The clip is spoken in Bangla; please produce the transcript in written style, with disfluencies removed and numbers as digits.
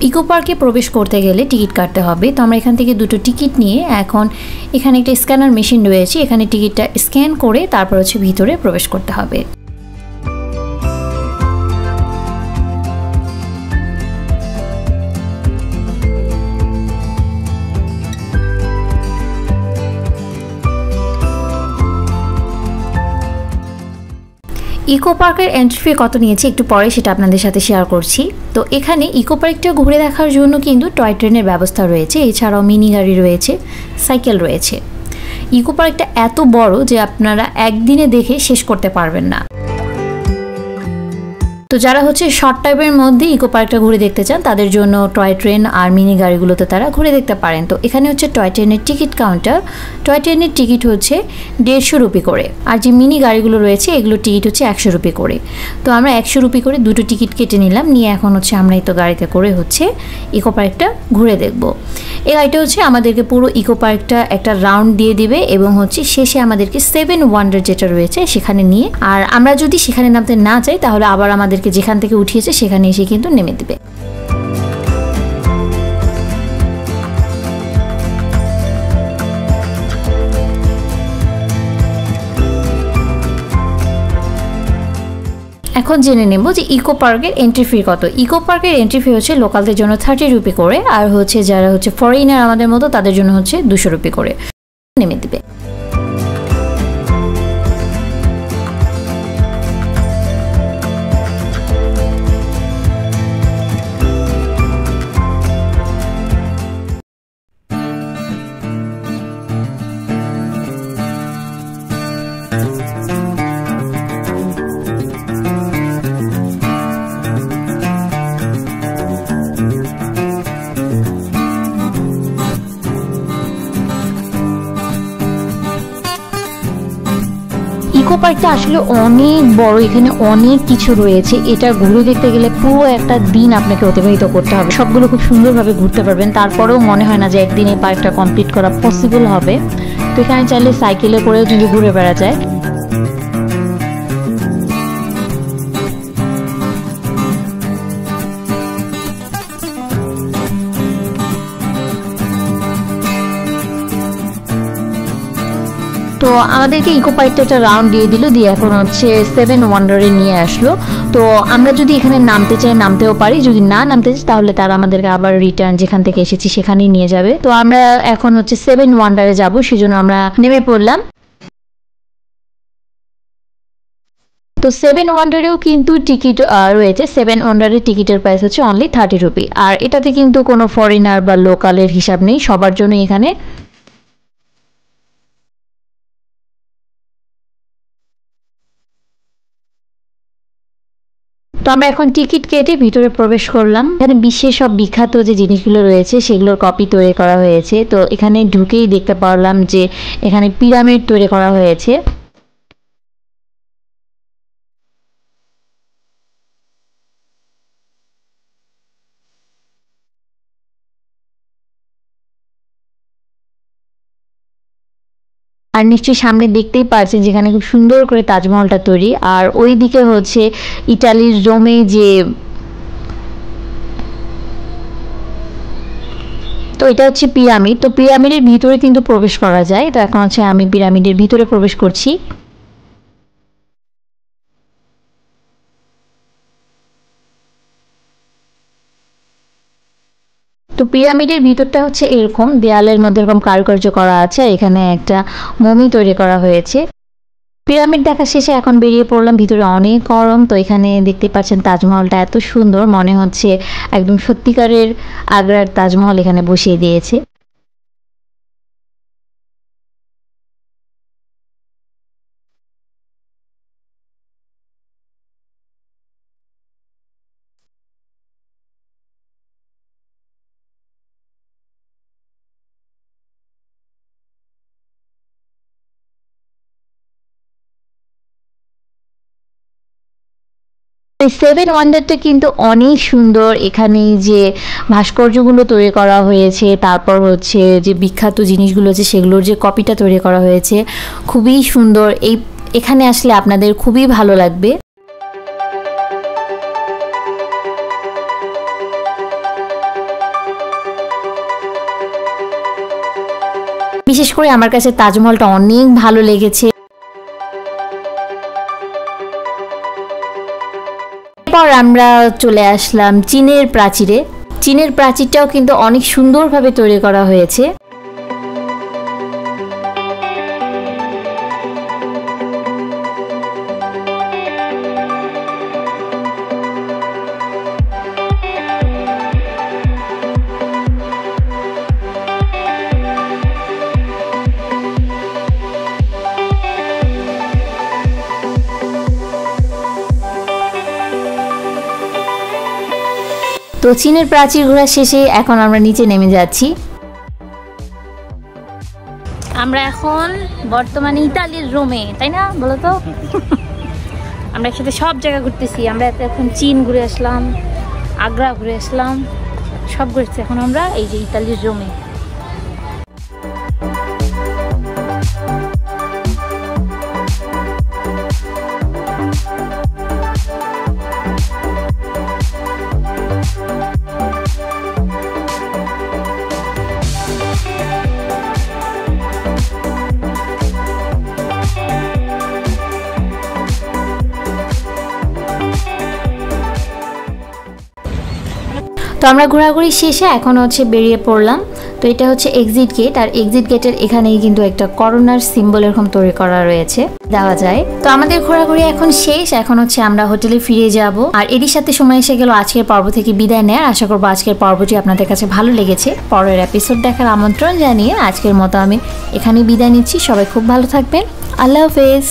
ইকো পার্কে প্রবেশ করতে গেলে টিকিট কাটতে হবে। তো আমরা এখান থেকে দুটো টিকিট নিয়ে এখন এখানে একটা স্ক্যানার মেশিন রয়েছে, এখানে টিকিটটা স্ক্যান করে তারপর হচ্ছে ভিতরে প্রবেশ করতে হবে। ইকো পার্কের এন্ট্রি ফি কত নিয়েছে একটু পরে সেটা আপনাদের সাথে শেয়ার করছি। তো এখানে ইকো পার্কটা ঘুরে দেখার জন্য কিন্তু টয় ট্রেনের ব্যবস্থা রয়েছে, এছাড়াও মিনি গাড়ি রয়েছে, সাইকেল রয়েছে। ইকো পার্কটা এত বড় যে আপনারা একদিনে দেখে শেষ করতে পারবেন না। তো যারা হচ্ছে শর্ট টাইমের মধ্যে ইকো পার্কটা ঘুরে দেখতে চান তাদের জন্য টয় ট্রেন আর মিনি গাড়িগুলোতে তারা ঘুরে দেখতে পারেন। তো এখানে হচ্ছে টয় ট্রেনের টিকিট কাউন্টার। টয় ট্রেনের টিকিট হচ্ছে 150 রুপি করে, আর যে মিনি গাড়িগুলো রয়েছে এগুলোর টিকিট হচ্ছে 100 রুপি করে। তো আমরা 100 রুপি করে দুটো টিকিট কেটে নিলাম, নিয়ে এখন হচ্ছে আমরা এই তো গাড়িতে করে হচ্ছে ইকো পার্কটা ঘুরে দেখব। এই গাড়িটা হচ্ছে আমাদেরকে পুরো ইকো পার্কটা একটা রাউন্ড দিয়ে দিবে এবং হচ্ছে শেষে আমাদেরকে 7 ওয়ান্ডার যেটা রয়েছে সেখানে নিয়ে, আর আমরা যদি সেখানে নামতে না চাই তাহলে আবার আমাদেরকে যেখান থেকে উঠিয়েছে সেখানে এসে কিন্তু নেমে দিবে। এখন জেনে নেব যে ইকো পার্কের এন্ট্রি ফি কত। ইকো পার্কের এন্ট্রি ফি হচ্ছে লোকালদের জন্য 30 রুপি করে, আর হচ্ছে যারা হচ্ছে ফরেনার আমাদের মতো তাদের জন্য হচ্ছে 200 রুপি করে নেমে দিবে। ইকো পার্কটা আসলে অনেক বড়, এখানে অনেক কিছু রয়েছে। এটা ঘুরে দেখতে গেলে পুরো একটা দিন আপনাকে অতিবাহিত করতে হবে, সবগুলো খুব সুন্দরভাবে ঘুরতে পারবেন। তারপরেও মনে হয় না যে একদিনে পার্কটা কমপ্লিট করা পসিবল হবে। তো এখানে চাইলে সাইকেলে করেও কিন্তু ঘুরে বেড়া যায়। তো আমাদেরকে ইকো পার্কটা একটা রাউন্ড দিয়ে দিল, দিয়ে এখন হচ্ছে 7 ওয়ান্ডারে নিয়ে আসলো। তো আমরা যদি এখানে নামতে চাই নামতেও পারি, যদি না নামতে চাই তাহলে তারা আমাদেরকে আবার রিটার্ন যেখান থেকে এসেছি সেখানেই নিয়ে যাবে। তো আমরা এখন হচ্ছে 7 ওয়ান্ডারে যাব, সেজন্য আমরা নেমে পড়লাম। তো 7 ওয়ান্ডারেও কিন্তু টিকিট রয়েছে। 7 ওয়ান্ডারের টিকিটের প্রাইস হচ্ছে অনলি 30 রুপি, আর এটাতে কিন্তু কোনো ফরেনার বা লোকালের হিসাব নেই, সবার জন্য এখানে। তো আমরা এখন টিকিট কেটে ভিতরে প্রবেশ করলাম। এখানে বিশ্বের সব বিখ্যাত যে জিনিসগুলো রয়েছে সেগুলোর কপি তৈরি করা হয়েছে। তো এখানে ঢুকেই দেখতে পারলাম যে এখানে পিরামিড তৈরি করা হয়েছে। আর নিশ্চয়ই সামনে দেখতেই পাচ্ছেন যেখানে খুব সুন্দর করে তাজমহলটা তৈরি, আর ওই দিকে হচ্ছে ইটালির রোমে যে, তো এটা হচ্ছে পিরামিড। তো পিরামিডের ভিতরে কিন্তু প্রবেশ করা যায়। তো এখন হচ্ছে আমি পিরামিডের ভিতরে প্রবেশ করছি। তো পিরামিডের ভিতরটা হচ্ছে এরকম, দেয়ালের মধ্যে এরকম কারুকার্য করা আছে, এখানে একটা মমি তৈরি করা হয়েছে। পিরামিড দেখা শেষে এখন বেরিয়ে পড়লাম, ভিতরে অনেক গরম। তো এখানে দেখতে পাচ্ছেন তাজমহলটা এত সুন্দর, মনে হচ্ছে একদম সত্যিকারের আগ্রার তাজমহল এখানে বসিয়ে দিয়েছে। এই 7 ওয়ান্ডারটা কিন্তু অনেক সুন্দর। এখানে যে ভাস্কর্যগুলো তৈরি করা হয়েছে, তারপর হচ্ছে যে বিখ্যাত জিনিসগুলো আছে সেগুলোর যে কপিটা তৈরি করা হয়েছে, খুবই সুন্দর। এখানে আসলে আপনাদের খুবই ভালো লাগবে। বিশেষ করে আমার কাছে তাজমহলটা অনেক ভালো লেগেছে। এরপর আমরা চলে আসলাম চীনের প্রাচীরে। চীনের প্রাচীরটাও কিন্তু অনেক সুন্দরভাবে তৈরি করা হয়েছে। তো চীনের প্রাচীর ঘোরা শেষে এখন আমরা নিচে নেমে যাচ্ছি। আমরা এখন বর্তমানে ইতালির রোমে, তাই না বলো তো? আমরা একসাথে সব জায়গা ঘুরতেছি। আমরা এখন চীন ঘুরে আসলাম, আগ্রা ঘুরে আসলাম, সব ঘুরছি। এখন আমরা এই যে ইতালির রোমে। তো আমরা ঘোরাঘুরি শেষে এখন হচ্ছে বেরিয়ে পড়লাম। তো এটা হচ্ছে এক্সিট গেট, আর এক্সিট গেটের এখানেই কিন্তু একটা করোনার সিম্বল এরকম তৈরি করা রয়েছে, দেওয়া যায়। তো আমাদের ঘোরাঘুরি এখন শেষ। এখন হচ্ছে আমরা হোটেলে ফিরে যাব। আর এরই সাথে সময় এসে গেল আজকের পর্ব থেকে বিদায় নেওয়ার। আশা করবো আজকের পর্বটি আপনাদের কাছে ভালো লেগেছে। পরের এপিসোড দেখার আমন্ত্রণ জানিয়ে আজকের মতো আমি এখানে বিদায় নিচ্ছি। সবাই খুব ভালো থাকবেন। আল্লাহ হাফেজ।